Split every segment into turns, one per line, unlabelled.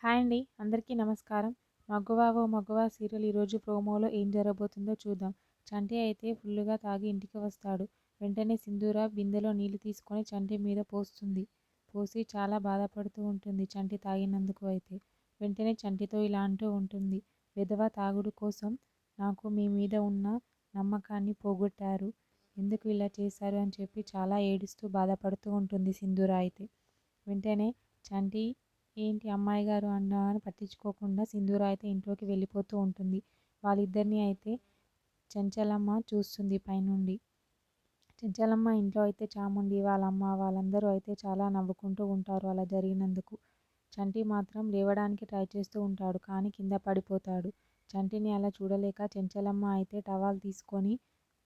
Hi అండి. అందరికీ నమస్కారం. 'మగువా ఓ మగువా' సీరియల్ ఈరోజు ప్రోమోలో ఏం జరగబోతుందో చూద్దాం. చంటి అయితే ఫుల్లుగా తాగి ఇంటికి వస్తాడు. వెంటనే సింధూర బిందెలో నీళ్లు తీసుకొని చంటి మీద పోస్తుంది. పోసి చాలా బాధపడుతూ ఉంటుంది చంటి తాగినందుకు అయితే. వెంటనే చంటితో ఇలా అంటూ ఉంటుంది. వెధవ తాగుడు కోసం నాకు మీ మీద ఉన్న నమ్మకాన్ని పోగొట్టారు. ఎందుకు ఇలా చేశారు అని చెప్పి చాలా ఏడుస్తూ బాధపడుతూ ఉంటుంది సింధూర అయితే. వెంటనే చంటి ఏంటి అమ్మాయి గారు అన్నా అని పట్టించుకోకుండా సింధూర అయితే ఇంట్లోకి వెళ్ళిపోతూ ఉంటుంది. వాళ్ళిద్దరిని అయితే చెంచలమ్మ చూస్తుంది పైనుండి. చెంచలమ్మ ఇంట్లో అయితే చాముండి వాళ్ళ అమ్మ వాళ్ళందరూ అయితే చాలా నవ్వుకుంటూ ఉంటారు అలా జరిగినందుకు. చంటి మాత్రం లేవడానికి ట్రై చేస్తూ ఉంటాడు కానీ కింద పడిపోతాడు. చంటిని అలా చూడలేక చెంచలమ్మ అయితే టవల్ తీసుకొని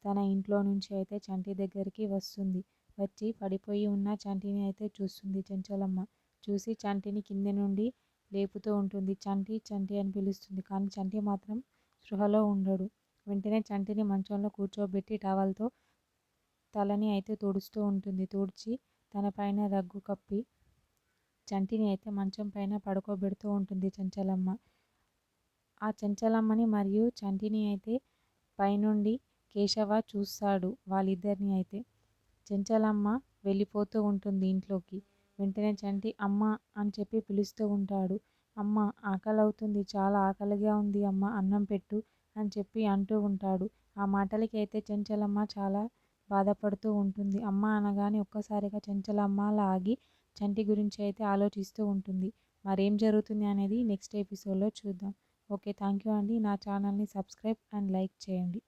తన ఇంట్లో నుంచి అయితే చంటి దగ్గరికి వస్తుంది. వచ్చి పడిపోయి ఉన్న చంటిని అయితే చూస్తుంది చెంచలమ్మ. చూసి చంటిని కింద నుండి లేపుతూ ఉంటుంది. చంటి చంటి అని పిలుస్తుంది కానీ చంటి మాత్రం స్పృహలో ఉండడు. వెంటనే చంటిని మంచంలో కూర్చోబెట్టి టవల్తో తలని అయితే తుడుస్తూ ఉంటుంది. తుడిచి తన పైన రగ్గు కప్పి చంటిని అయితే మంచం పైన పడుకోబెడుతూ ఉంటుంది చెంచలమ్మ. ఆ చెంచలమ్మని మరియు చంటిని అయితే పైనుండి కేశవ చూస్తాడు వాళ్ళిద్దరిని అయితే. చెంచలమ్మ వెళ్ళిపోతూ ఉంటుంది ఇంట్లోకి. వెంటనే చంటి అమ్మ అని చెప్పి పిలుస్తూ ఉంటాడు. అమ్మ ఆకలవుతుంది, చాలా ఆకలిగా ఉంది అమ్మ, అన్నం పెట్టు అని చెప్పి అంటూ ఉంటాడు. ఆ మాటలకి అయితే చెంచలమ్మ చాలా బాధపడుతూ ఉంటుంది. అమ్మ అనగానే ఒక్కసారిగా చెంచలమ్మ లాగి చంటి గురించి అయితే ఆలోచిస్తూ ఉంటుంది. మరేం జరుగుతుంది అనేది నెక్స్ట్ ఎపిసోడ్లో చూద్దాం. ఓకే, థ్యాంక్ యూ అండి. నా ఛానల్ని సబ్స్క్రైబ్ అండ్ లైక్ చేయండి.